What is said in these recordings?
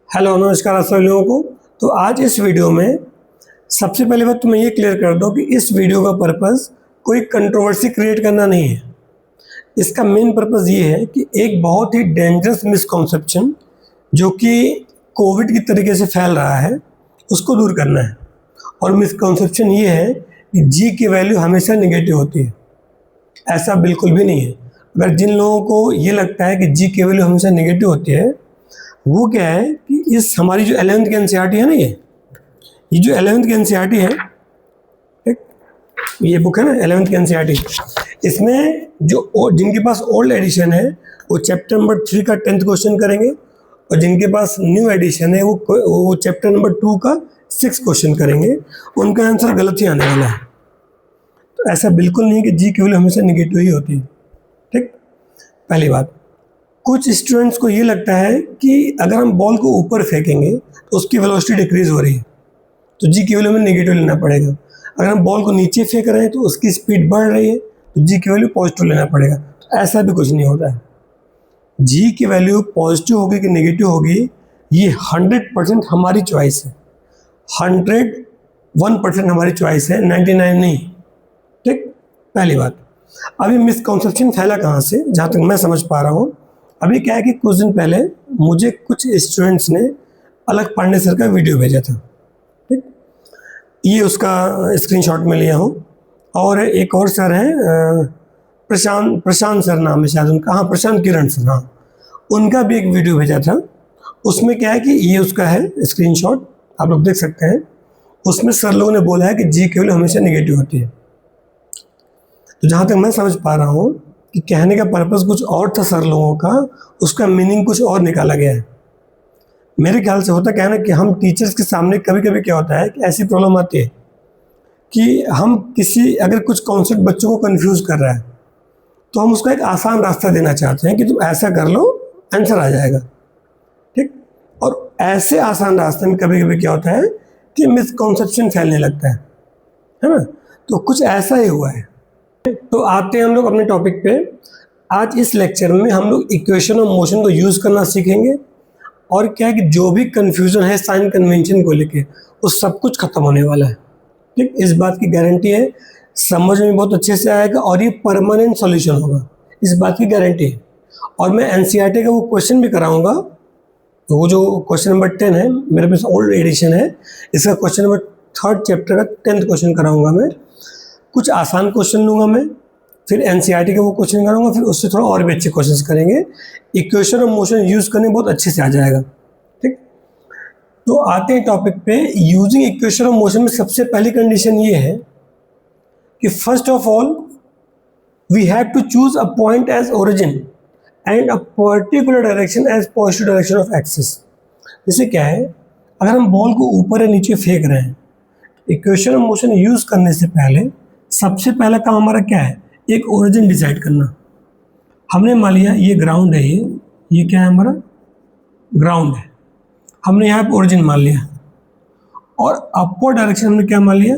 Hello नमस्कार आप सभी लोगों को। तो आज इस वीडियो में सबसे पहले बात तो मैं ये क्लियर कर दूं कि इस वीडियो का पर्पस कोई कंट्रोवर्सी क्रिएट करना नहीं है। इसका मेन पर्पस ये है कि एक बहुत ही डेंजरस मिसकॉन्सेप्शन जो कि कोविड की तरीके से फैल रहा है उसको दूर करना है। और मिसकॉन्सेप्शन ये है कि जी की वैल्यू हमेशा नेगेटिव होती है। ऐसा बिल्कुल भी नहीं है। अगर जिन लोगों को ये लगता है कि जी की वैल्यू हमेशा नेगेटिव होती है, वो क्या है कि इस हमारी जो 11th की एनसीईआरटी है ना, ये जो 11th की एनसीईआरटी है, ठीक, ये बुक है ना 11th की एनसीईआरटी, इसमें जो जिनके पास ओल्ड एडिशन है वो चैप्टर नंबर 3 का 10th क्वेश्चन करेंगे, और जिनके पास न्यू एडिशन है वो चैप्टर नंबर 2 का 6 क्वेश्चन करेंगे। उनका आंसर गलत ही आने वाला है। तो ऐसा बिल्कुल नहीं है कि जी की वैल्यू हमेशा निगेटिव ही होती है। ठीक, पहली बात। कुछ स्टूडेंट्स को ये लगता है कि अगर हम बॉल को ऊपर फेंकेंगे तो उसकी वेलोसिटी डिक्रीज हो रही है, तो जी की वैल्यू में नेगेटिव लेना पड़ेगा। अगर हम बॉल को नीचे फेंक रहे हैं तो उसकी स्पीड बढ़ रही है, तो जी की वैल्यू पॉजिटिव लेना पड़ेगा। तो ऐसा भी कुछ नहीं होता है। जी की वैल्यू पॉजिटिव होगी कि नेगेटिव होगी, ये 100% हमारी चॉइस है। 101% हमारी चॉइस है, 99 नहीं। ठीक, पहली बात। अभी मिसकॉन्सेप्शन फैला कहाँ से, जहाँ तक मैं समझ पा रहा हूँ। अभी क्या है कि कुछ दिन पहले मुझे कुछ स्टूडेंट्स ने अलग पांडे सर का वीडियो भेजा था। ठीक, ये उसका स्क्रीनशॉट में लिया हूँ। और एक और सर हैं, प्रशांत सर नाम है शायद उनका, हाँ प्रशांत किरण सर, हाँ, उनका भी एक वीडियो भेजा था। उसमें क्या है कि ये उसका है स्क्रीनशॉट, आप लोग देख सकते हैं। उसमें सर लोगों ने बोला है कि जी की वैल्यू हमेशा नेगेटिव होती है। तो जहाँ तक मैं समझ पा रहा हूँ कि कहने का पर्पस कुछ और था सर लोगों का, उसका मीनिंग कुछ और निकाला गया है। मेरे ख्याल से होता क्या है ना कि हम टीचर्स के सामने कभी कभी क्या होता है कि ऐसी प्रॉब्लम आती है कि हम अगर कुछ कॉन्सेप्ट बच्चों को कंफ्यूज कर रहा है तो हम उसको एक आसान रास्ता देना चाहते हैं कि तुम ऐसा कर लो, आंसर आ जाएगा। ठीक, और ऐसे आसान रास्ते में कभी कभी क्या होता है कि मिसकॉन्सेप्शन फैलने लगता है ना। तो कुछ ऐसा ही हुआ है। तो आते हैं हम लोग अपने टॉपिक पे। आज इस लेक्चर में हम लोग इक्वेशन ऑफ मोशन को यूज़ करना सीखेंगे, और क्या है कि जो भी कंफ्यूजन है साइन कन्वेंशन को लेके वो सब कुछ खत्म होने वाला है। ठीक, इस बात की गारंटी है, समझ में बहुत अच्छे से आएगा और ये परमानेंट सॉल्यूशन होगा, इस बात की गारंटी है। और मैं एनसीईआरटी का वो क्वेश्चन भी कराऊंगा। तो वो जो क्वेश्चन नंबर 10 है, मेरे पास ओल्ड एडिशन है, इसका क्वेश्चन नंबर 3rd चैप्टर का 10th क्वेश्चन कराऊंगा मैं। कुछ आसान क्वेश्चन लूँगा मैं, फिर एनसीईआरटी का वो क्वेश्चन करूँगा, फिर उससे थोड़ा और भी अच्छे क्वेश्चंस करेंगे। इक्वेशन ऑफ मोशन यूज़ करने बहुत अच्छे से आ जाएगा। ठीक, तो आते हैं टॉपिक पे। यूजिंग इक्वेशन ऑफ मोशन में सबसे पहली कंडीशन ये है कि first of all we have to choose a point as origin and a particular direction as positive direction of axis. जैसे क्या है, अगर हम बॉल को ऊपर या नीचे फेंक रहे हैं, इक्वेशन ऑफ मोशन यूज करने से पहले सबसे पहला काम हमारा क्या है, एक ओरिजिन डिसाइड करना। हमने मान लिया ये ग्राउंड है, ये क्या है, हमारा ग्राउंड है। हमने यहाँ पे ओरिजिन मान लिया, और अपवर्ड डायरेक्शन हमने क्या मान लिया,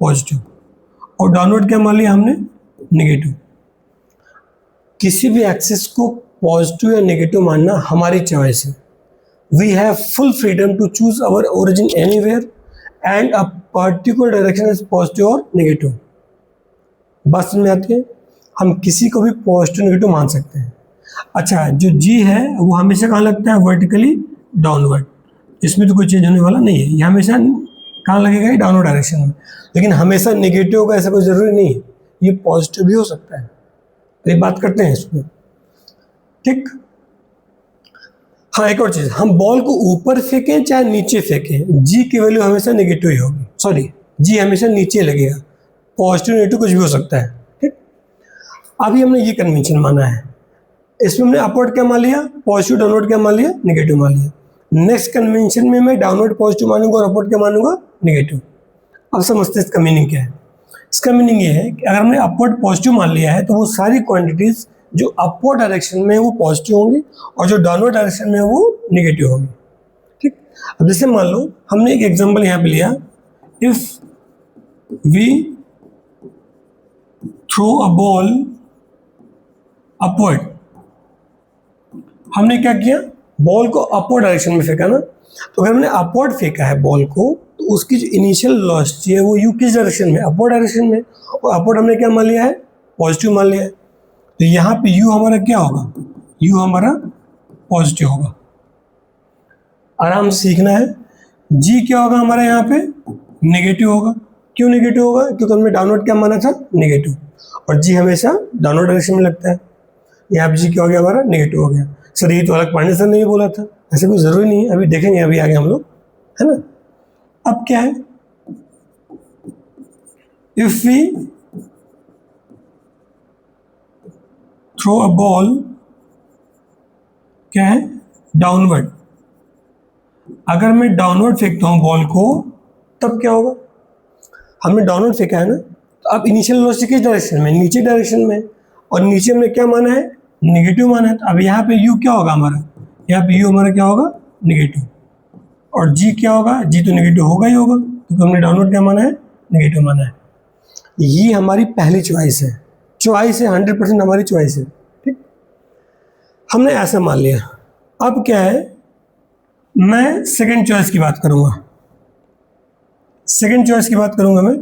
पॉजिटिव, और डाउनवर्ड क्या मान लिया हमने, नेगेटिव। किसी भी एक्सिस को पॉजिटिव या नेगेटिव मानना हमारी चॉइस है। We have full freedom to choose our origin anywhere and a particular direction is positive और नेगेटिव। बात समझ में आती है, हम किसी को भी पॉजिटिव नेगेटिव मान सकते हैं। अच्छा, जो जी है वो हमेशा कहाँ लगता है, वर्टिकली डाउनवर्ड। इसमें तो कोई चेंज होने वाला नहीं है, ये हमेशा कहाँ लगेगा, डाउनवर्ड डायरेक्शन में। लेकिन हमेशा नेगेटिव होगा ऐसा कोई ज़रूरी नहीं है, ये पॉजिटिव भी हो सकता है। तो ये बात करते हैं इसमें। ठीक, हाँ, एक और चीज़, हम बॉल को ऊपर फेंकें चाहे नीचे फेंकें, जी की वैल्यू हमेशा नेगेटिव ही होगी। सॉरी, जी हमेशा नीचे लगेगा, पॉजिटिव नेगेटिव कुछ भी हो सकता है। ठीक, अभी हमने ये कन्वेंशन माना है, इसमें हमने अपवर्ड क्या मान लिया, पॉजिटिव, डाउनवर्ड क्या मान लिया, नेगेटिव मान लिया। नेक्स्ट कन्वेंशन में मैं डाउनवर्ड पॉजिटिव मानूंगा और अपवर्ड क्या मानूंगा, नेगेटिव। अब समझते हैं इसका मीनिंग क्या है। इसका मीनिंग ये है कि अगर हमने अपवर्ड पॉजिटिव मान लिया है तो वो सारी क्वांटिटीज जो अपवर्ड डायरेक्शन में वो पॉजिटिव होंगी और जो डाउनवर्ड डायरेक्शन में वो नेगेटिव होंगी। ठीक, अब जैसे मान लो हमने एक एग्जांपल यहाँ पे लिया, if we throw a ball upward, हमने क्या किया, बॉल को अपवर्ड डायरेक्शन में फेंका ना, तो अगर हमने अपवर्ड फेंका है बॉल को तो उसकी जो इनिशियल वेलोसिटी है वो यू किस डायरेक्शन में, अपवर्ड डायरेक्शन में, और अपवर्ड हमने क्या मान लिया है, पॉजिटिव मान लिया है। तो यहाँ पे यू हमारा क्या होगा, यू हमारा पॉजिटिव होगा। आराम से सीखना है। जी क्या होगा हमारा यहाँ पे, नेगेटिव होगा। क्यों नेगेटिव होगा, क्योंकि हमने डाउनवर्ड क्या माना था, नेगेटिव, और जी हमेशा डाउनवर्ड डायरेक्शन में लगता है। यहाँ पे जी क्या हो गया हमारा, नेगेटिव हो गया। सर ये तो अलग पांडे सर ने भी बोला था, ऐसे कोई ज़रूरी नहीं है, अभी देखेंगे अभी आगे हम लोग, है ना। अब क्या है, if we throw a ball, क्या है, डाउनवर्ड, अगर मैं डाउनवर्ड फेंकता हूँ बॉल को तब क्या होगा, हमने डाउनवर्ड फेंका है ना, तो अब इनिशियल वेलोसिटी किस डायरेक्शन में, नीचे डायरेक्शन में, और नीचे हमने क्या माना है, नेगेटिव माना है। तो अब यहाँ पे यू क्या होगा हमारा, यहाँ पे यू हमारा क्या होगा, नेगेटिव, और जी क्या होगा, जी तो नेगेटिव होगा ही होगा क्योंकि हमने डाउनवर्ड क्या माना है, नेगेटिव माना है। ये हमारी पहली चॉइस है, 100% हमारी चॉइस है, ठीक। हमने ऐसा मान लिया। अब क्या है, मैं सेकंड चॉइस की बात करूंगा, सेकंड चॉइस की बात करूंगा मैं,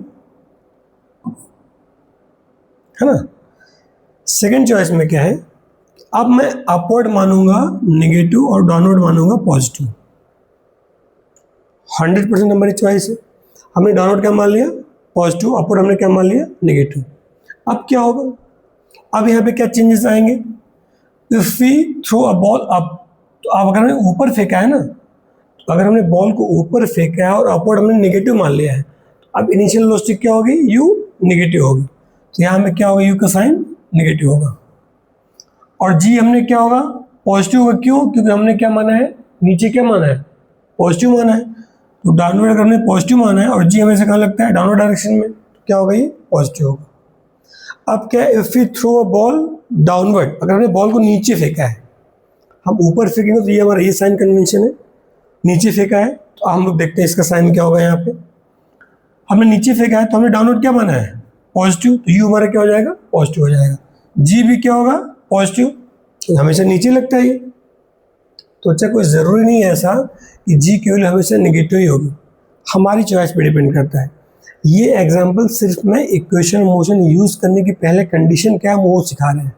है ना। सेकंड चॉइस में क्या है, अब मैं अपवर्ड मानूंगा नेगेटिव और डाउनवर्ड मानूंगा पॉजिटिव। 100% हमारी चॉइस है। हमने डाउनवर्ड क्या मान लिया, पॉजिटिव, अपवर्ड हमने क्या मान लिया, नेगेटिव। अब क्या होगा, अब यहाँ पे क्या चेंजेस आएंगे, if we throw a ball up, तो अब अगर हमने ऊपर फेंका है ना, तो अगर हमने बॉल को ऊपर फेंका है और अपवर्ड हमने नेगेटिव मान लिया है, तो अब इनिशियल वेलोसिटी क्या होगी, यू नेगेटिव होगी, तो यहाँ में क्या होगा, यू का साइन नेगेटिव होगा, और जी हमने क्या होगा, पॉजिटिव होगा। क्यों, क्योंकि हमने क्या माना है, नीचे क्या माना है, पॉजिटिव माना है। तो डाउनवर्ड अगर हमने पॉजिटिव माना है और जी हमेशा कहाँ लगता है, डाउनवर्ड डायरेक्शन में, तो क्या होगा, ये पॉजिटिव होगा। अब क्या है, if we throw a ball downward, अगर हमने बॉल को नीचे फेंका है, हम ऊपर फेंकेंगे तो ये हमारा ये साइन कन्वेंशन है, नीचे फेंका है तो हम लोग देखते हैं इसका साइन क्या होगा। यहाँ पे हमने नीचे फेंका है तो हमने डाउनवर्ड क्या माना है, पॉजिटिव, तो यू हमारा क्या हो जाएगा, पॉजिटिव हो जाएगा। जी भी क्या होगा, पॉजिटिव, तो हमेशा नीचे लगता है ये, तो अच्छा कोई ज़रूरी नहीं है ऐसा कि जी केवल हमेशा नेगेटिव ही होगी, हमारी चॉइस पे डिपेंड करता है। ये एग्जांपल सिर्फ मैं इक्वेशन मोशन यूज़ करने की पहले कंडीशन क्या है वो सिखा रहे हैं,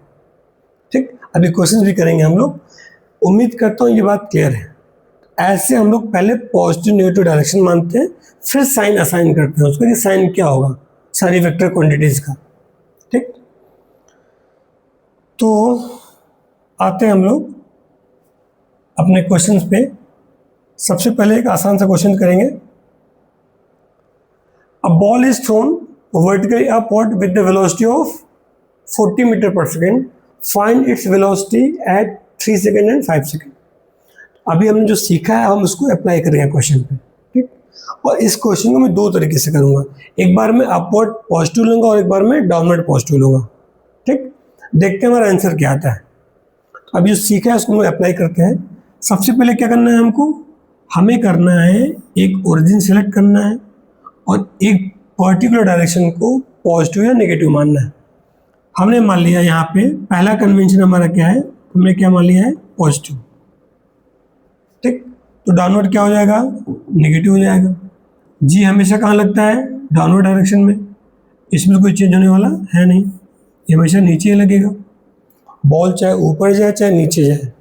ठीक। अभी क्वेश्चन भी करेंगे हम लोग, उम्मीद करता हूँ ये बात क्लियर है। ऐसे हम लोग पहले पॉजिटिव नेगेटिव डायरेक्शन मानते हैं, फिर साइन असाइन करते हैं उसका कि साइन क्या होगा सारी वेक्टर क्वांटिटीज का, ठीक। तो आते हैं हम लोग अपने क्वेश्चंस पे। सबसे पहले एक आसान सा क्वेश्चन करेंगे। A ball is thrown vertically upward with the velocity of 40 metre per second, find its velocity at 3 second and 5 second. अभी हमने जो सीखा है हम उसको अप्लाई करेंगे क्वेश्चन पे, ठीक। और इस क्वेश्चन को मैं दो तरीके से करूँगा, एक बार मैं अपवर्ड पॉजिटिव लूँगा और एक बार मैं डाउनवर्ड पॉजिटिव लूँगा, ठीक। देखते हैं हमारा आंसर क्या आता है। अब जो सीखा है उसको हम अप्लाई करते हैं। सबसे पहले क्या करना है हमको, हमें करना है एक ओरिजिन सेलेक्ट करना है और एक पर्टिकुलर डायरेक्शन को पॉजिटिव या नेगेटिव मानना है। हमने मान लिया यहाँ पे पहला कन्वेंशन हमारा क्या है, हमने क्या मान लिया है, पॉजिटिव, ठीक। तो डाउनवर्ड क्या हो जाएगा, नेगेटिव हो जाएगा। जी हमेशा कहाँ लगता है, डाउनवर्ड डायरेक्शन में, इसमें कोई चेंज होने वाला है नहीं, ये हमेशा नीचे ही लगेगा। बॉल चाहे ऊपर जाए चाहे नीचे जाए,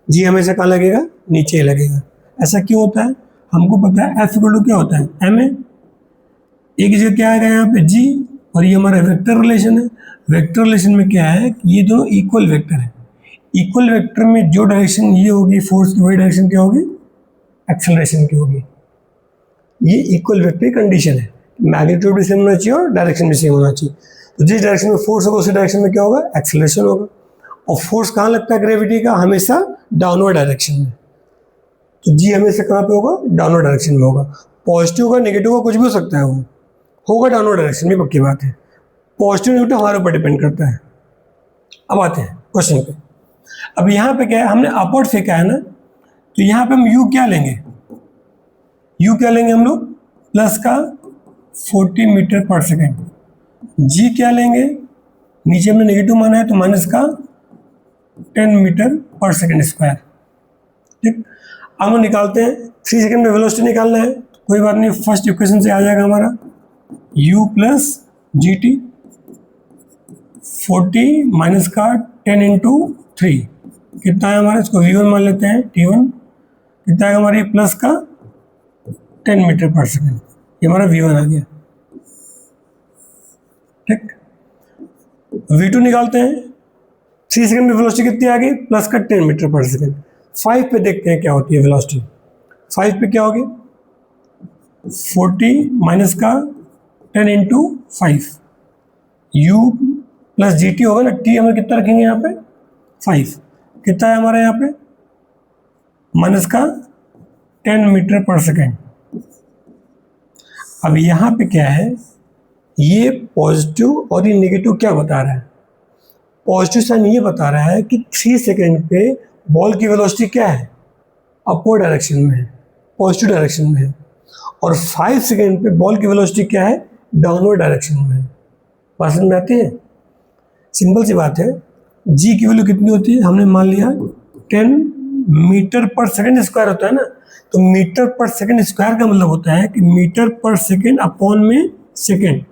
जी हमेशा कहाँ लगेगा, नीचे ही लगेगा। ऐसा क्यों होता है, हमको पता है एफ इक्वल टू क्या होता है, एम ए, एक जगह क्या आएगा यहाँ पे जी, और ये हमारा वेक्टर रिलेशन है। वेक्टर रिलेशन में क्या है, ये दोनों इक्वल वेक्टर है। इक्वल वेक्टर में जो डायरेक्शन ये होगी फोर्स की, वही डायरेक्शन क्या होगी, एक्सेलरेशन की होगी। ये इक्वल वेक्टर की कंडीशन है, मैग्नीट्यूड भी सेम होना चाहिए और डायरेक्शन भी सेम होना चाहिए। तो जिस डायरेक्शन में फोर्स होगा उसी डायरेक्शन में क्या होगा, एक्सेलरेशन होगा। और फोर्स कहाँ लगता है ग्रेविटी का, हमेशा डाउनवर्ड डायरेक्शन में। तो जी हमेशा कहाँ पे होगा, डाउनवर्ड डायरेक्शन में होगा। पॉजिटिव होगा नेगेटिव होगा कुछ भी हो सकता है, वो होगा डाउनवर्ड डायरेक्शन में, पक्की बात है। पॉजिटिव नेगेटिव हमारे ऊपर डिपेंड करता है। अब आते हैं क्वेश्चन पे। अब यहाँ पे क्या है, हमने अपवर्ड फेंका है ना, तो यहाँ पे हम यू क्या लेंगे, यू क्या लेंगे हम लोग, प्लस का 40 मीटर पर सेकेंड। जी क्या लेंगे, नीचे हमने नेगेटिव माना है तो माइनस का 10 मीटर पर सेकेंड स्क्वायर। ठीक, अब हम निकालते हैं 3 सेकेंड में वेलोसिटी निकालना है, कोई बात नहीं, फर्स्ट इक्वेशन से आ जाएगा हमारा u plus G T 40 minus का 10 इंटू 3 कितना है हमारा, इसको v1 मान लेते हैं, t1 कितना है हमारी प्लस का 10 मीटर पर सेकेंड, ये हमारा v1 आ गया। ठीक, v2 निकालते हैं, 3 सेकेंड में वेलोसिटी कितनी आ गई, प्लस का 10 मीटर पर सेकेंड। 5 पे देखते हैं क्या होती है वेलोसिटी, 5 पे क्या होगी, 40 माइनस का 10 into 5, u plus G T होगा ना, t हमें कितना रखेंगे यहाँ पे 5, कितना है हमारा यहाँ पे माइनस का 10 मीटर पर सेकेंड। अब यहाँ पे क्या है, ये पॉजिटिव और ये नेगेटिव क्या बता रहा है, पॉजिटिव साइन ये बता रहा है कि 3 सेकेंड पे बॉल की वेलोसिटी क्या है, अपवर्ड डायरेक्शन में है, पॉजिटिव डायरेक्शन में है, और 5 सेकेंड पे बॉल की वेलोसिटी क्या है, डाउनवर्ड डायरेक्शन में है। बात समझ में आती है, सिंपल सी बात है। जी की वैल्यू कितनी होती है, हमने मान लिया 10 मीटर पर सेकेंड स्क्वायर होता है ना, तो मीटर पर सेकेंड स्क्वायर का मतलब होता है कि मीटर पर सेकेंड अपॉन में सेकेंड,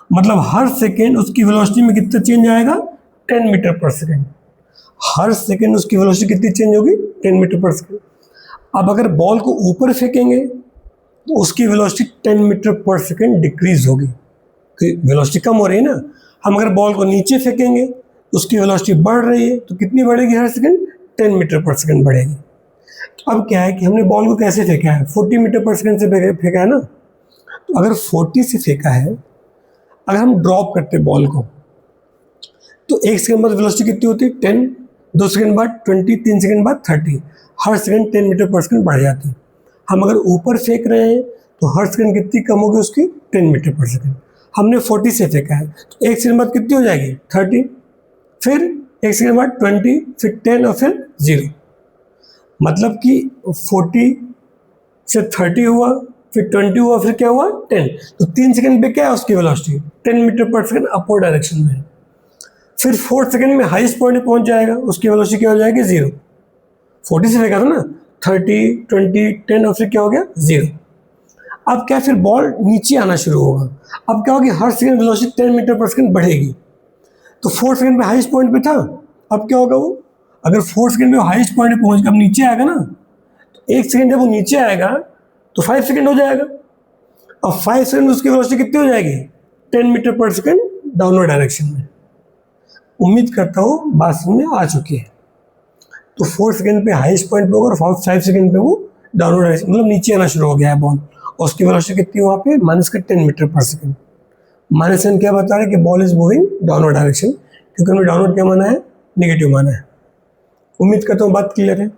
मतलब हर सेकेंड उसकी वेलोसिटी में कितना चेंज आएगा, 10 मीटर पर सेकेंड। हर सेकेंड उसकी वेलोसिटी कितनी चेंज होगी, 10 मीटर पर सेकेंड। अब अगर बॉल को ऊपर फेंकेंगे तो उसकी velocity 10 metre per second decrease होगी, वेलोसिटी कम हो रही है ना। हम अगर बॉल को नीचे फेंकेंगे तो उसकी वेलोसिटी बढ़ रही है, तो कितनी बढ़ेगी हर सेकेंड, 10 मीटर पर सेकेंड बढ़ेगी। तो अब क्या है कि हमने बॉल को कैसे फेंका है, 40 मीटर पर सेकेंड से फेंका है ना, तो अगर 40 से फेंका है, अगर हम ड्रॉप करते बॉल को तो 1 सेकेंड बाद वेलोसिटी कितनी होती है, 10, 2 सेकेंड बाद 20, 3 सेकेंड बाद 30, हर सेकेंड 10 मीटर पर सेकेंड बढ़ जाती है। हम अगर ऊपर फेंक रहे हैं तो हर सेकेंड कितनी कम होगी उसकी, 10 मीटर पर सेकेंड। हमने 40 से फेंका है तो 1 सेकेंड बाद कितनी हो जाएगी, 30, फिर 1 सेकेंड बाद 20, फिर 10 और फिर 0, मतलब कि 40 से 30 हुआ, फिर 20 हुआ, फिर क्या हुआ 10, तो 3 सेकेंड पे क्या है उसकी velocity 10 metre per second upward direction में है। फिर 4 सेकेंड में हाईएस्ट पॉइंट पे पहुंच जाएगा, उसकी वेलोसिटी क्या हो जाएगी 0। 40 से फेंका था ना, 30, 20, 10 और फिर क्या हो गया 0। अब क्या, फिर बॉल नीचे आना शुरू होगा। अब क्या होगी, हर second velocity 10 metre per second बढ़ेगी। तो 4 सेकेंड पे हाईएस्ट पॉइंट पे था, अब क्या होगा वो, अगर 4 सेकेंड पे हाईएस्ट पॉइंट पे पहुंच गया, अब नीचे आएगा ना, तो 1 सेकेंड जब वो नीचे आएगा तो 5 सेकेंड हो जाएगा। अब 5 सेकेंड उसकी वेलोसिटी कितनी हो जाएगी, 10 metre per second downward direction में। उम्मीद करता हूँ बात समझ में आ चुकी है। तो 4 सेकेंड पे हाईएस्ट पॉइंट पे होगा और 5 सेकेंड पे वो डाउनवर्ड डायरेक्शन, मतलब नीचे आना शुरू हो गया है बॉल, और उसकी वेलोसिटी कितनी है वहाँ पे, माइनस का 10 मीटर पर सेकेंड। माइनस क्या बता रहे हैं कि ball is moving downward direction, क्योंकि हमने डाउनवर्ड क्या माना है, नेगेटिव माना है। उम्मीद करता हूँ बात क्लियर है।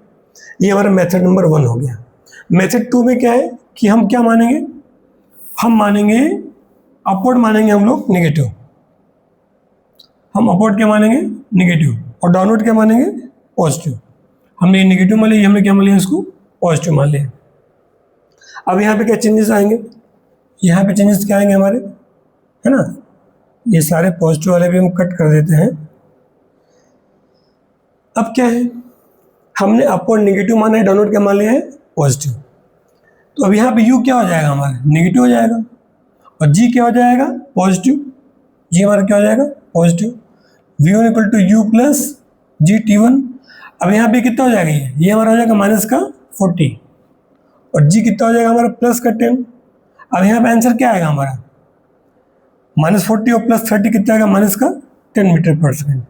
ये हमारा मेथड नंबर 1 हो गया। मेथड 2 में क्या है कि हम क्या मानेंगे, हम मानेंगे अपवर्ड मानेंगे हम लोग नेगेटिव, हम अपवर्ड क्या मानेंगे नेगेटिव, और डाउनवर्ड क्या मानेंगे पॉजिटिव। हमने नेगेटिव मान लिया, हमने क्या मान लिया इसको पॉजिटिव मान लिया। अब यहाँ पे क्या चेंजेस आएंगे, यहाँ पे चेंजेस क्या आएंगे हमारे, है ना, ये सारे पॉजिटिव वाले भी हम कट कर देते हैं। अब क्या है, हमने अपवर्ड नेगेटिव माना है, डाउनवर्ड क्या मान लिया है पॉजिटिव। तो अब यहाँ पे u क्या हो जाएगा हमारा, नेगेटिव हो जाएगा, और g क्या हो जाएगा पॉजिटिव, g हमारा क्या हो जाएगा positive. v1 equal to u plus g t1। अब यहाँ पे कितना हो जाएगा, ये हमारा हो जाएगा माइनस का 40, और g कितना हो जाएगा हमारा प्लस का 10। अब यहाँ पे आंसर क्या आएगा हमारा, -40 और +30 कितना आएगा, माइनस का 10 मीटर पर सेकेंड।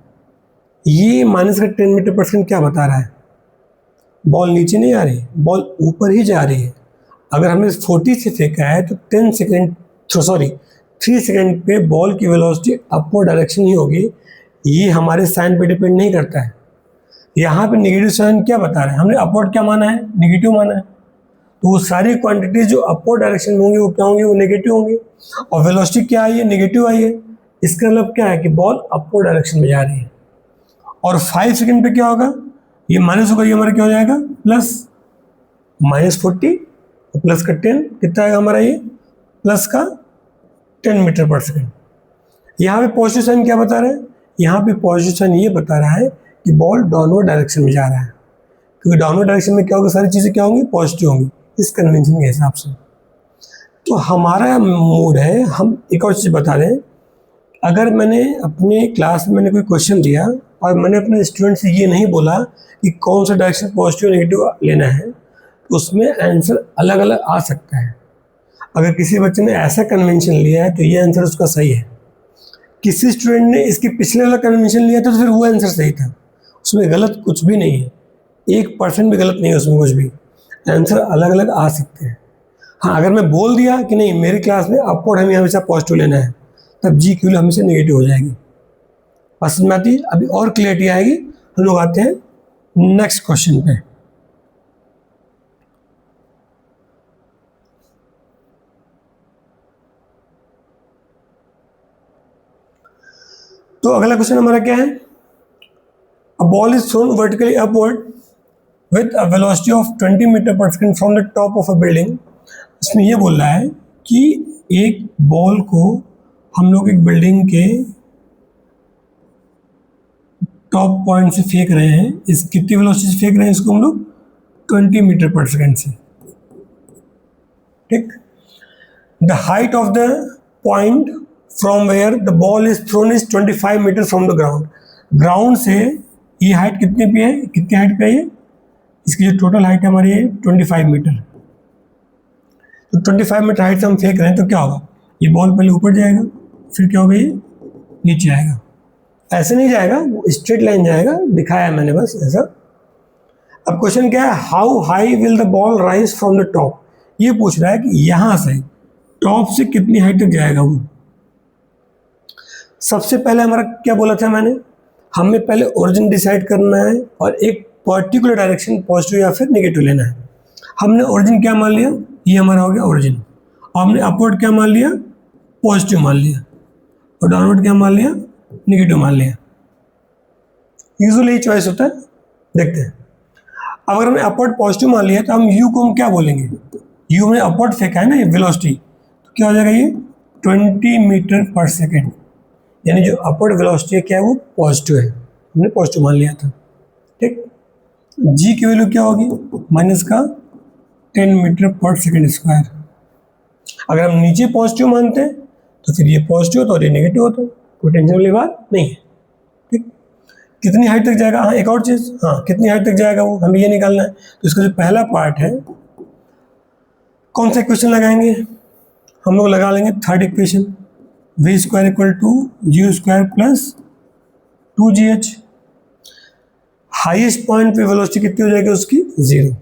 ये माइनस का 10 मीटर पर सेकेंड क्या बता रहा है, बॉल नीचे नहीं आ रही, बॉल ऊपर ही जा रही है। अगर हमने 40 से फेंका है तो 3 सेकेंड पे बॉल की वेलोसिटी अपवर्ड डायरेक्शन ही होगी। ये हमारे साइन पे डिपेंड नहीं करता है। यहाँ पे नेगेटिव साइन क्या बता रहे हैं, हमने अपवर्ड क्या माना है, नेगेटिव माना है, तो वो सारी क्वांटिटीज जो अपवर्ड डायरेक्शन में होंगी वो क्या होंगी, वो नेगेटिव होंगी। और वेलोसिटी क्या आई है, नेगेटिव आई है। इसका मतलब क्या है कि बॉल अपवर्ड डायरेक्शन में जा रही है। और 5 सेकेंड पे क्या होगा, ये माइनस होगा, ये हमारा क्या हो जाएगा प्लस, -40 और प्लस का 10 कितना आएगा हमारा, ये प्लस का 10 मीटर पर सेकेंड। यहाँ पे पॉजिटिव साइन क्या बता रहा है, यहाँ पे पॉजिटिव साइन ये बता रहा है कि बॉल डाउनवर्ड डायरेक्शन में जा रहा है। क्योंकि डाउनवर्ड डायरेक्शन में क्या होगा, सारी चीज़ें क्या होंगी, पॉजिटिव होंगी इस कन्वेंशन के हिसाब से। तो हमारा मूड है, हम एक और चीज़ बता दें, अगर मैंने अपने क्लास में मैंने कोई क्वेश्चन दिया और मैंने अपने स्टूडेंट से ये नहीं बोला कि कौन सा डायरेक्शन पॉजिटिव नेगेटिव लेना है, तो उसमें आंसर अलग अलग आ सकता है। अगर किसी बच्चे ने ऐसा कन्वेंशन लिया है तो ये आंसर उसका सही है, किसी स्टूडेंट ने इसके पिछले वाला कन्वेंशन लिया था तो फिर वो आंसर सही था। उसमें गलत कुछ भी नहीं है, 1% भी गलत नहीं है उसमें, कुछ भी आंसर अलग अलग आ सकते हैं। हाँ, अगर मैं बोल दिया कि नहीं मेरी क्लास में अपवर्ड हमें हमेशा पॉजिटिव लेना है, तब जी क्यू हमेशा नेगेटिव हो जाएगी। बात समझ में आती है? अभी और क्लियरिटी आएगी। हम लोग आते हैं नेक्स्ट क्वेश्चन पे। तो अगला क्वेश्चन हमारा क्या है, a ball is thrown vertically upward with a velocity of 20 metre per second from the top of a building. इसमें यह बोल रहा है कि एक बॉल को हम लोग एक बिल्डिंग के टॉप पॉइंट से फेंक रहे हैं। इस कितनी वेलोसिटी से फेंक रहे हैं इसको हम लोग, 20 मीटर पर सेकेंड से। ठीक, the height of the point from where the ball is thrown is 25 metre from the ground. Ground से ये हाइट कितने पे है, कितनी हाइट पे है ये, इसकी जो टोटल हाइट है हमारी है 25 मीटर। तो 25 मीटर हाइट से हम फेंक रहे हैं तो क्या होगा, ये बॉल पहले ऊपर जाएगा, फिर क्या होगा, ये नीचे आएगा। ऐसे नहीं जाएगा, वो स्ट्रेट लाइन जाएगा, दिखाया मैंने बस ऐसा। अब क्वेश्चन क्या है, how high will the ball rise from the top. ये पूछ रहा है कि यहां से टॉप से कितनी हाइट तक जाएगा वो। सबसे पहले हमारा क्या बोला था मैंने, हमें पहले ओरिजिन डिसाइड करना है और एक पर्टिकुलर डायरेक्शन पॉजिटिव या फिर नेगेटिव लेना है। हमने ओरिजिन क्या मान लिया, ये हमारा हो गया ओरिजिन। हमने अपवर्ड क्या मान लिया, पॉजिटिव मान लिया, और डाउनवर्ड क्या मान लिया, नेगेटिव मान लिया। यूजुअली यही चॉइस होता है। देखते हैं, अगर हमने अपवर्ड पॉजिटिव मान लिया तो हम यू को हम क्या बोलेंगे, यू में अपवर्ड फेंका है ना ये वेलोसिटी, तो क्या हो जाएगा, ये 20 मीटर पर सेकेंड। यानी जो अपवर्ड वेलोसिटी है क्या है, वो पॉजिटिव है, हमने पॉजिटिव मान लिया था। ठीक, जी की वैल्यू क्या होगी, माइनस का 10 मीटर पर सेकेंड स्क्वायर। अगर हम नीचे पॉजिटिव मानते हैं तो फिर ये पॉजिटिव होता और ये नेगेटिव होता, कोई टेंशन वाली बात नहीं है। ठीक, कितनी हाइट तक जाएगा, हाँ एक और चीज़, हाँ कितनी हाइट तक जाएगा वो हमें ये निकालना है। तो इसका जो पहला पार्ट है, कौन सा इक्वेशन लगाएंगे, हम लोग लगा लेंगे third equation, v square equal to u square plus 2gh। Highest point पे वेलोसिटी कितनी हो जाएगी उसकी, 0।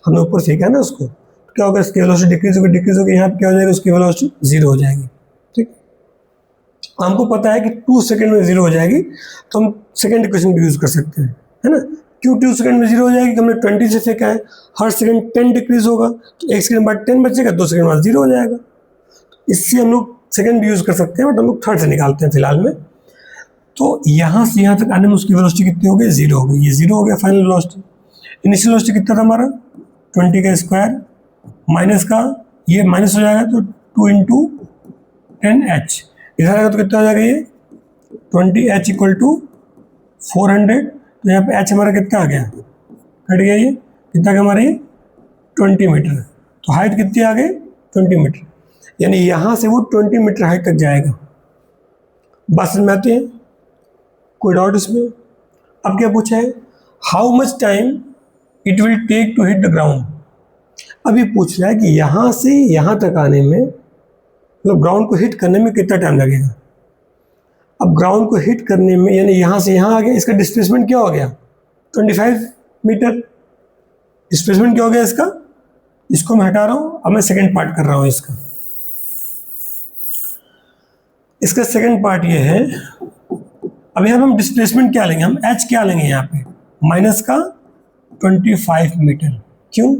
हमने ऊपर फेंका ना उसको, तो क्या होगा, इसकी वेलोसिटी डिक्रीज होगी, यहाँ पे क्या हो जाएगा, उसकी वेलोसिटी 0 हो जाएगी। ठीक, हमको पता है कि 2 सेकंड में 0 हो जाएगी, तो हम सेकंड इक्वेशन भी यूज़ कर सकते हैं, है ना। क्यों 2 सेकंड में 0 हो जाएगी, हमने 20 से फेंका है, हर सेकंड 10 डिक्रीज होगा, तो 1 सेकंड बाद 10 बचेगा, 2 सेकंड बाद 0 हो जाएगा। इससे हम लोग सेकंड भी यूज़ कर सकते हैं, बट हम लोग थर्ड से निकालते हैं फिलहाल में। तो यहाँ से यहाँ तक आने में उसकी वेलोसिटी कितनी हो गई, 0 हो गई। ये 0 हो गया फाइनल वेलोसिटी। इनिशियल वेलोसिटी कितना था हमारा, 20 का स्क्वायर माइनस का, ये माइनस हो जाएगा तो 2 इंटू 10h, इधर आएगा तो कितना हो जाएगा, ये 20h इक्वल टू 400। तो यहाँ पे h हमारा कितना आ गया, कट गया, ये कितना का हमारा, ये 20 मीटर। तो हाइट कितनी आ गई, 20 मीटर, यानी यहाँ से वो 20 मीटर हाइट तक जाएगा। बस समझ में आते हैं, कोई डाउट इसमें। अब क्या पूछा है, how much time it will take to hit the ground. अभी पूछ रहा है कि यहाँ से यहाँ तक आने में, मतलब ग्राउंड को हिट करने में कितना टाइम लगेगा। अब ग्राउंड को हिट करने में, यानी यहाँ से यहाँ आ गया, इसका डिस्प्लेसमेंट क्या हो गया, 25 मीटर। डिस्प्लेसमेंट क्या हो गया इसका, इसको मैं हटा रहा हूँ, अब मैं सेकेंड पार्ट कर रहा हूँ इसका। इसका सेकेंड पार्ट ये है, अब यहाँ पे हम डिस्प्लेसमेंट क्या लेंगे, हम h क्या लेंगे यहाँ पे, माइनस का 25 मीटर। क्यों,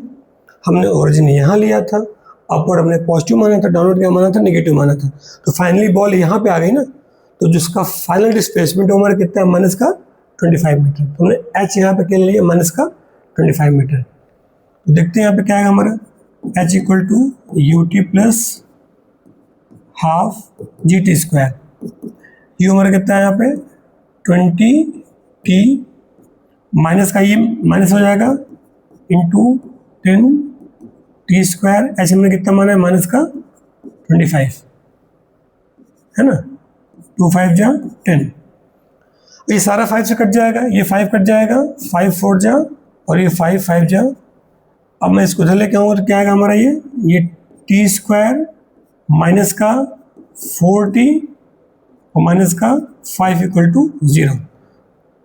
हमने ओरिजिन यहाँ लिया था, अपवर्ड हमने पॉजिटिव माना था, डाउनवर्ड क्या माना था, नेगेटिव माना था। तो फाइनली बॉल यहाँ पे आ गई ना, तो जिसका फाइनल डिस्प्लेसमेंट हमारा कितना है, माइनस का 25 मीटर। तो हमने h यहाँ पे क्या लिया, माइनस का 25 मीटर। तो देखते हैं यहाँ पे क्या आएगा हमारा, h equal to ut plus half GT square. U हमारा कितना है यहाँ पे 20t, माइनस का ये माइनस हो जाएगा, इंटू 10 टी स्क्वायर, ऐसे हमने कितना माना है माइनस का 25, है ना, 2 5 जा 10, ये सारा 5 से कट जाएगा, ये 5 कट जाएगा, 5 4 जा और ये 5 5 जा। अब मैं इसको इधर लेके आऊँगा तो क्या आएगा हमारा ये टी स्क्वायर माइनस का 4t और माइनस का 5 इक्वल टू 0।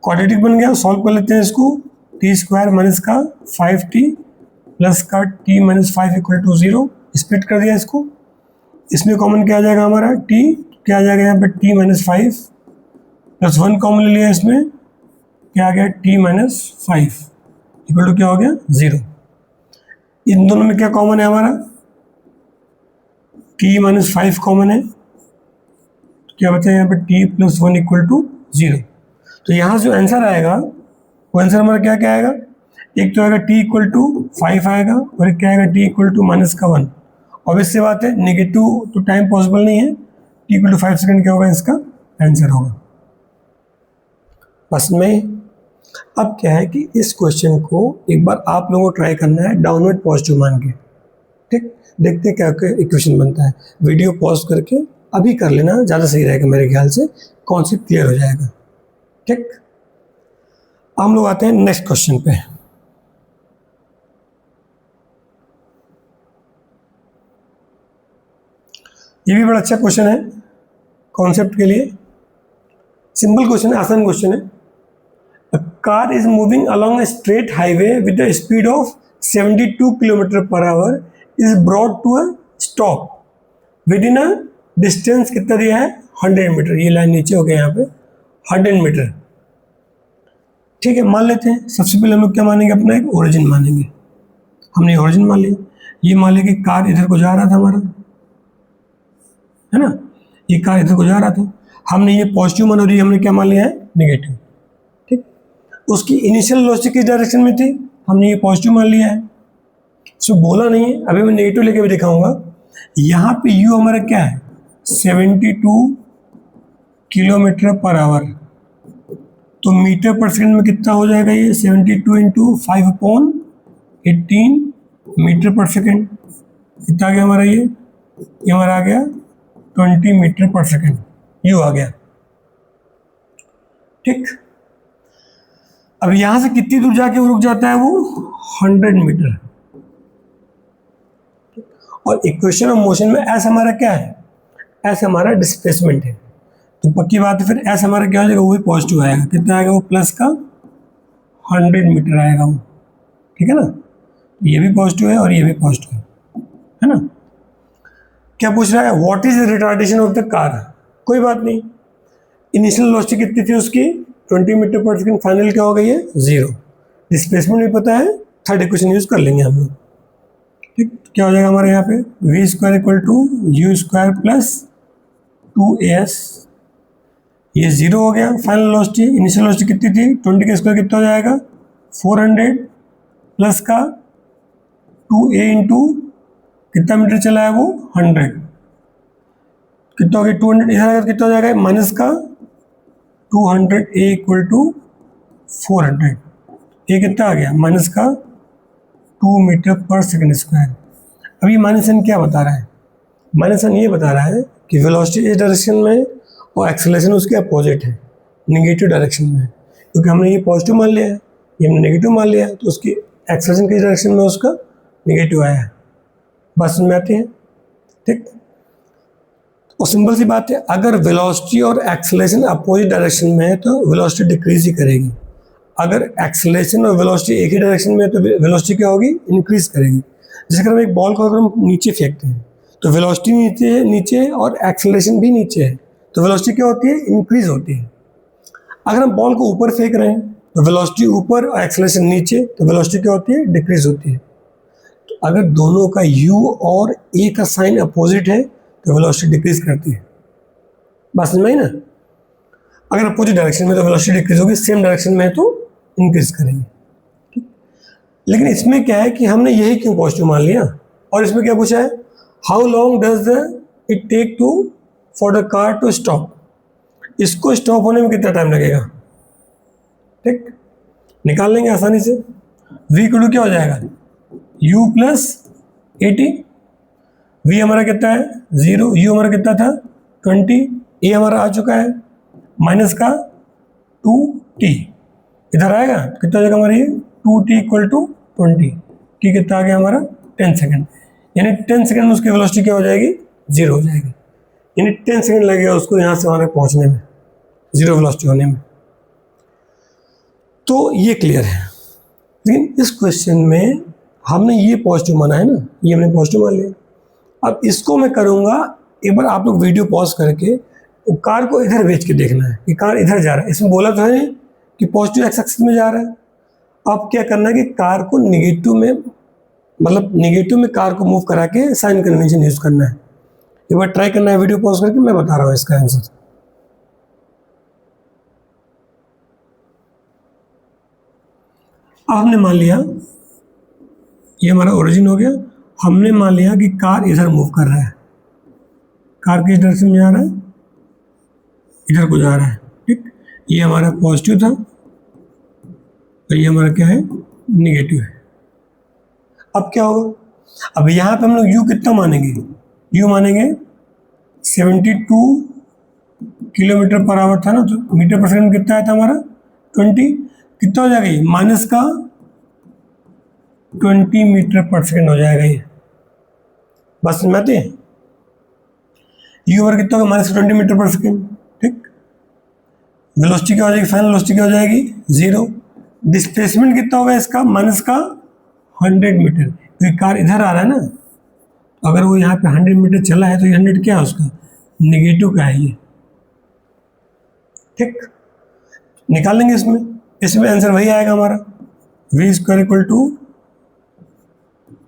क्वाड्रेटिक बन गया, सॉल्व कर लेते हैं इसको। टी स्क्वायर माइनस का 5t प्लस का t minus 5 equal to 0, split कर दिया इसको। इसमें कॉमन क्या आ जाएगा हमारा t, क्या आ जाएगा यहाँ पे t माइनस 5 प्लस 1 कॉमन ले लिया, इसमें क्या आ गया t माइनस 5 इक्वल टू क्या हो गया 0। इन दोनों में क्या कॉमन है हमारा, t माइनस 5 कॉमन है, तो क्या बचा यहाँ पे t प्लस 1 इक्वल टू 0। तो यहाँ जो आंसर आएगा वो आंसर हमारा क्या क्या आएगा, एक तो आएगा t इक्वल टू 5 आएगा और एक क्या आएगा t इक्वल टू माइनस का 1। ऑब्वियस सी बात है, नेगेटिव तो टाइम पॉसिबल नहीं है, t इक्वल टू 5 सेकेंड क्या होगा इसका आंसर होगा। बस में अब क्या है कि इस क्वेश्चन को एक बार आप लोगों को ट्राई करना है डाउनवर्ड पॉजिटिव मान के, ठीक, देखते हैं क्या क्या इक्वेशन बनता है। वीडियो पॉज करके अभी कर लेना, ज़्यादा सही रहेगा मेरे ख्याल से, कॉन्सेप्ट क्लियर हो जाएगा, ठीक। हम लोग आते हैं नेक्स्ट क्वेश्चन पे। ये भी बड़ा अच्छा क्वेश्चन है कॉन्सेप्ट के लिए, सिंपल क्वेश्चन है, आसान क्वेश्चन है। A car is moving along a straight highway with a speed of 72 km per hour is brought to a stop within a distance कितना दिया है 100 मीटर, ये लाइन नीचे हो गया यहाँ पे 100 मीटर, ठीक है। मान लेते हैं सबसे पहले हम लोग क्या मानेंगे, अपना एक ओरिजिन मानेंगे। हमने ओरिजिन मान लिया, ये मान लिया कि कार इधर को जा रहा था हमारा, है ना, ये कार इधर को जा रहा था, हमने ये पॉजिटिव मान और ये हमने क्या मान लिया है नेगेटिव, ठीक। उसकी इनिशियल वेलोसिटी किस डायरेक्शन में थी, हमने ये पॉजिटिव मान लिया है, सो बोला नहीं है, अभी मैं नेगेटिव लेके भी दिखाऊंगा। यहाँ पे u हमारा क्या है 72 किलोमीटर पर आवर, तो मीटर पर सेकंड में कितना हो जाएगा ये 72 इंटू 5/18 मीटर पर सेकंड, कितना आ गया हमारा ये हमारा आ गया 20 मीटर पर सेकंड, u आ गया, ठीक। अब यहां से कितनी दूर जाके वो रुक जाता है, वो 100 मीटर, और इक्वेशन ऑफ मोशन में एस हमारा क्या है, एस हमारा डिस्प्लेसमेंट है, तो पक्की बात है फिर एस हमारा क्या हो जाएगा, वो भी पॉजिटिव आएगा, कितना आएगा वो प्लस का 100 मीटर आएगा वो, ठीक है ना। ये भी पॉजिटिव है और ये भी पॉजिटिव है ना। क्या पूछ रहा है, what is the retardation of the car, कोई बात नहीं, इनिशियल वेलोसिटी कितनी थी उसकी 20 मीटर पर सेकंड, फाइनल क्या हो गई है 0, डिस्प्लेसमेंट भी पता है, थर्ड इक्वेशन यूज कर लेंगे हम लोग, ठीक। क्या हो जाएगा हमारे यहाँ पे v square equal to u square plus 2as, ये 0 हो गया। फाइनल वेलोसिटी, इनिशियल वेलोसिटी कितनी थी 20 का स्क्वायर कितना हो जाएगा 400 प्लस का 2a इंटू कितना मीटर चला है वो 100, कितना हो गया 200, इधर कितना हो जाएगा माइनस का 200 a इक्वल टू 400, ये कितना आ गया माइनस का 2 मीटर पर सेकंड स्क्वायर। अभी माइनस एन क्या बता रहा है, माइनस एन ये बता रहा है कि वेलोसिटी इस डायरेक्शन में और एक्सेलरेशन उसके अपोजिट है, नेगेटिव डायरेक्शन में, क्योंकि हमने ये पॉजिटिव मान लिया है, ये हमने नेगेटिव मान लिया है, तो उसकी एक्सेलरेशन किस डायरेक्शन में उसका नेगेटिव आया है। बात समझ में आती है, ठीक। और सिंपल सी बात है, अगर वेलोसिटी और एक्सेलरेशन अपोजिट डायरेक्शन में है तो वेलोसिटी डिक्रीज ही करेगी, अगर एक्सेलरेशन और वेलोसिटी एक ही डायरेक्शन में है तो वेलोसिटी क्या होगी इंक्रीज करेगी। जैसे अगर हम एक बॉल को अगर हम नीचे फेंकते हैं तो वेलोसिटी नीचे और एक्सेलरेशन भी नीचे है, तो वेलोसिटी क्या होती है इंक्रीज होती है। अगर हम बॉल को ऊपर फेंक रहे हैं तो वेलोसिटी ऊपर और एक्सेलरेशन नीचे, तो वेलोसिटी क्या होती है डिक्रीज होती है। तो अगर दोनों का u और a का साइन अपोजिट है तो वेलोसिटी डिक्रीज करती है, बात समझ में आई ना। अगर अपोजिट डायरेक्शन में तो वेलोसिटी डिक्रीज होगी, सेम डायरेक्शन में है तो इंक्रीज करेंगे, ठीक। लेकिन इसमें क्या है कि हमने यही क्यों पॉजिटिव मान लिया, और इसमें क्या पूछा है how long does it take to for the car to stop, इसको स्टॉप होने में कितना टाइम लगेगा, ठीक, निकाल लेंगे आसानी से। v इक्वल टू क्या हो जाएगा, u प्लस 80, v हमारा कितना है 0, u हमारा कितना था 20, a हमारा आ चुका है माइनस का 2t, इधर आएगा कितना हो जाएगा हमारा ये 2t इक्वल टू 20, t कितना आ गया हमारा 10 सेकेंड, यानी 10 सेकेंड में उसकी वेलोसिटी क्या हो जाएगी, 0 हो जाएगी, यानी 10 सेकेंड लगेगा उसको यहाँ से वहाँ तक पहुँचने में, 0 वेलोसिटी होने में। तो ये क्लियर है। लेकिन इस क्वेश्चन में हमने ये पॉजिटिव माना है ना, ये हमने पॉजिटिव मान लिया। अब इसको मैं करूँगा, एक बार आप लोग वीडियो पॉज करके वो कार को इधर भेज के देखना है कि कार इधर जा रहा है, इसमें बोला तो है कि पॉजिटिव एक्स एक्सिस में जा रहा है। अब क्या करना है कि कार को निगेटिव में, मतलब निगेटिव में कार को मूव करा के साइन कन्वेंशन यूज करना है। एक बार ट्राई करना है, वीडियो पॉज करके मैं बता रहा हूँ इसका आंसर। अब हमने मान लिया ये हमारा ओरिजिन हो गया, हमने मान लिया कि कार इधर मूव कर रहा है, कार किस डायरेक्शन में जा रहा है, इधर को जा रहा है, ठीक। ये हमारा पॉजिटिव था और ये हमारा क्या है, निगेटिव है। अब क्या होगा, अब यहाँ पे हम लोग u कितना मानेंगे, u मानेंगे 72 किलोमीटर पर आवर था ना, तो मीटर पर सेकंड कितना आया था हमारा 20, कितना हो जाएगा ये माइनस का 20 मीटर पर सेकंड हो जाएगा ये, बस समझ में आते हैं। u ओवर कितना होगा माइनस 20 मीटर पर सेकंड, ठीक। वेलोसिटी क्या हो जाएगी, फाइनल वेलोसिटी क्या हो जाएगी 0। डिस्प्लेसमेंट कितना होगा इसका, माइनस का 100 मीटर, क्योंकि कार इधर आ रहा है ना, अगर वो यहाँ पे 100 मीटर चला है तो ये 100 क्या है उसका, नेगेटिव का है ये, ठीक। निकाल लेंगे इसमें आंसर वही आएगा हमारा, v square equal to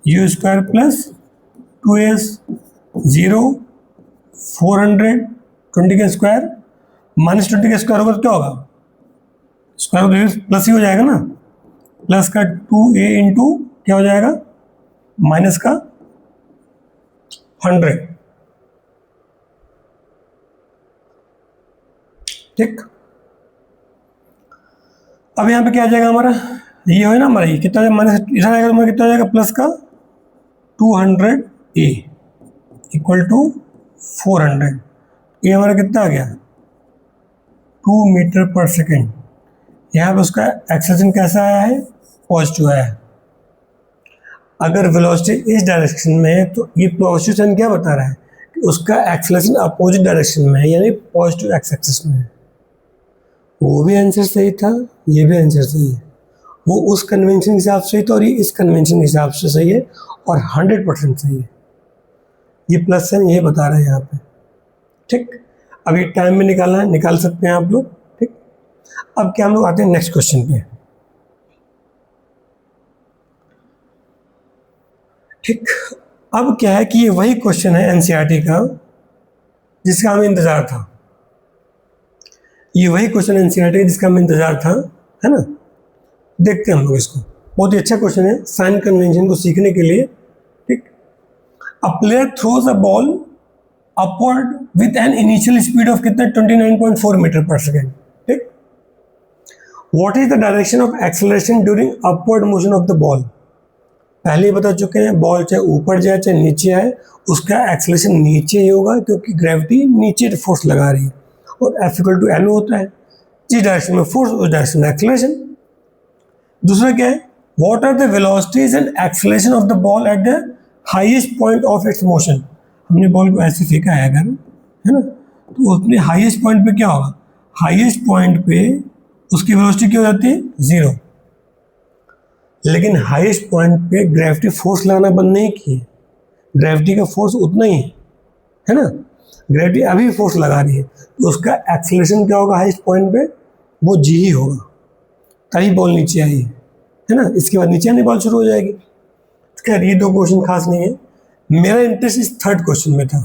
u square plus 2s 0 400 20 का स्क्वायर माइनस 20 का स्क्वायर होगा तो क्या होगा, स्क्वायर प्लस ही हो जाएगा ना, प्लस का 2a इंटू क्या हो जाएगा माइनस का 100, ठीक। अब यहाँ पे क्या आ जाएगा हमारा, ये हो ना हमारा, ये कितना माइनस इधर आएगा तो हमारा कितना हो जाएगा प्लस का 200a इक्वल टू 400, ये हमारा कितना आ गया 2 मीटर पर सेकेंड। यहाँ पे उसका एक्सेलरेशन कैसा आया है, पॉजिटिव आया है। अगर वेलोसिटी इस डायरेक्शन में है तो ये पॉजिटिव साइन क्या बता रहा है कि उसका एक्सेलरेशन अपोजिट डायरेक्शन में है, यानी पॉजिटिव एक्स एक्सिस में है। वो भी आंसर सही था, ये भी आंसर सही है, वो उस कन्वेंशन के हिसाब से सही था और ये इस कन्वेंशन के हिसाब से सही है और 100% सही है। ये प्लस साइन ये बता रहा है यहाँ पे, ठीक। अब ये टाइम में निकालना है, निकाल सकते हैं आप लोग, ठीक। अब क्या हम लोग आते हैं नेक्स्ट क्वेश्चन पे, ठीक। अब क्या है कि ये वही क्वेश्चन है एनसीईआरटी का जिसका हमें इंतजार था, ये वही क्वेश्चन एनसीईआरटी जिसका हमें इंतजार था, है ना। देखते हैं हम लोग इसको, बहुत ही अच्छा क्वेश्चन है साइन कन्वेंशन को सीखने के लिए, ठीक। A player throws a ball upward with an initial speed of कितना 29.4 मीटर पर सेकेंड, ठीक। What is the direction of acceleration during upward motion of the ball. पहले ही बता चुके हैं, बॉल चाहे ऊपर जाए चाहे नीचे आए उसका एक्सेलरेशन नीचे ही होगा, क्योंकि ग्रेविटी नीचे फोर्स लगा रही है और F इक्वल टू एम होता है, जिस डायरेक्शन में फोर्स उस डायरेक्शन में एक्सेलरेशन। दूसरा क्या है, what are the velocities and acceleration of the ball at the highest point of its motion. हमने बॉल को ऐसे फेंका है अगर, है ना, तो अपने हाईएस्ट पॉइंट पे क्या होगा, हाईएस्ट पॉइंट पे उसकी वेलोसिटी क्या हो जाती है 0, लेकिन हाईएस्ट पॉइंट पे ग्रेविटी फोर्स लगाना बंद नहीं की, ग्रेविटी का फोर्स उतना ही है ना, ग्रेविटी अभी फोर्स लगा रही है, तो उसका एक्सेलरेशन क्या होगा हाईएस्ट पॉइंट पे, वो जी ही होगा, तभी बॉल नीचे आई है ना। इसके बाद नीचे आने बॉल शुरू हो जाएगी। खैर ये दो क्वेश्चन खास नहीं है, मेरा इंटरेस्ट इस थर्ड क्वेश्चन में था,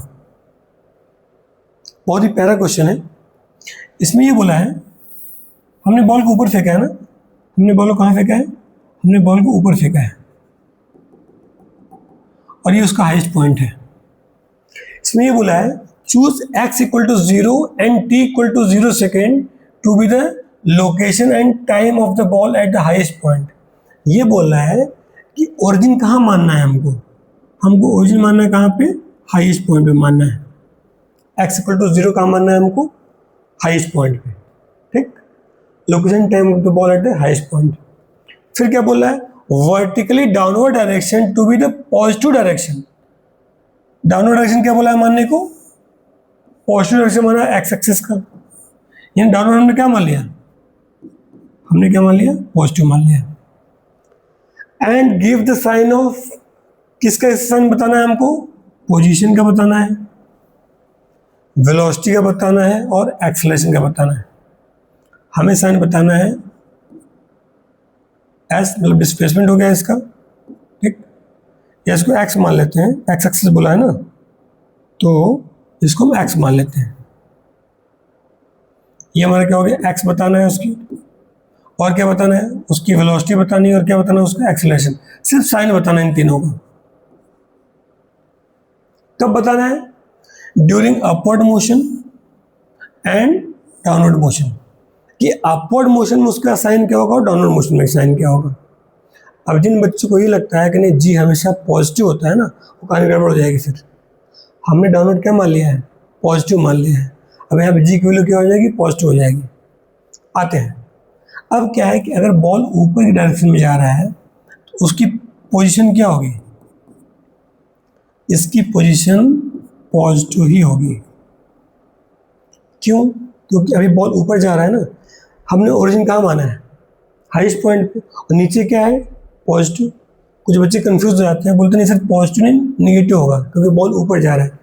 बहुत ही प्यारा क्वेश्चन है। इसमें ये बोला है हमने बॉल को ऊपर फेंका है ना, हमने बॉल को कहाँ फेंका है, हमने बॉल को ऊपर फेंका है और ये उसका हाईएस्ट पॉइंट है। इसमें ये बोला है choose x equal to 0 and t equal to 0 second to be the location and time of the ball at the highest point. ये बोल रहा है कि ओरिजिन कहाँ मानना है हमको, हमको ओरिजिन मानना है कहाँ पे, हाईएस्ट पॉइंट पे मानना है। x इक्वल टू 0 कहाँ मानना है हमको, हाईएस्ट पॉइंट पे, ठीक। Location time of the ball at the highest point. फिर क्या बोल रहा है, vertically downward direction to be the positive direction. Downward direction क्या बोला है मानने को, पॉजिटिव डायरेक्शन माना एक्स एक्सिस का, यानी डाउनवर्ड हमने क्या मान लिया, हमने क्या मान लिया, पॉजिटिव मान लिया। And give the sign of, किसका साइन बताना है हमको, पोजीशन का बताना है, वेलोसिटी का बताना है और एक्सेलरेशन का बताना है। हमें साइन बताना है एस, मतलब डिस्प्लेसमेंट हो गया इसका, ठीक। या इसको एक्स मान लेते हैं, एक्स एक्सिस बोला है ना, तो इसको हम एक्स मान लेते हैं। ये हमारा क्या हो गया, एक्स बताना है उसकी, और क्या बताना है, उसकी वेलोसिटी बतानी है, और क्या बताना है, उसका एक्सेलरेशन। सिर्फ साइन बताना है इन तीनों का। कब बताना है, during upward motion and downward motion, कि अपवर्ड मोशन में उसका साइन क्या होगा और डाउनवर्ड मोशन में साइन क्या होगा। अब जिन बच्चों को ये लगता है कि नहीं जी हमेशा पॉजिटिव होता है ना, वो कहानी गड़बड़ हो जाएगी। फिर हमने डाउनवर्ड क्या मान लिया है, पॉजिटिव मान लिया है। अब यहाँ पे जी की वैल्यू क्या हो जाएगी, पॉजिटिव हो जाएगी। आते हैं, अब क्या है कि अगर बॉल ऊपर की डायरेक्शन में जा रहा है तो उसकी पोजीशन क्या होगी, इसकी पोजीशन पॉजिटिव ही होगी। क्यों, क्योंकि अभी बॉल ऊपर जा रहा है ना, हमने ओरिजिन कहाँ माना है, हाईएस्ट पॉइंट पे, और नीचे क्या है, पॉजिटिव। कुछ बच्चे कंफ्यूज हो जाते हैं, बोलते नहीं सर पॉजिटिव नहीं निगेटिव होगा, क्योंकि बॉल ऊपर जा रहा है।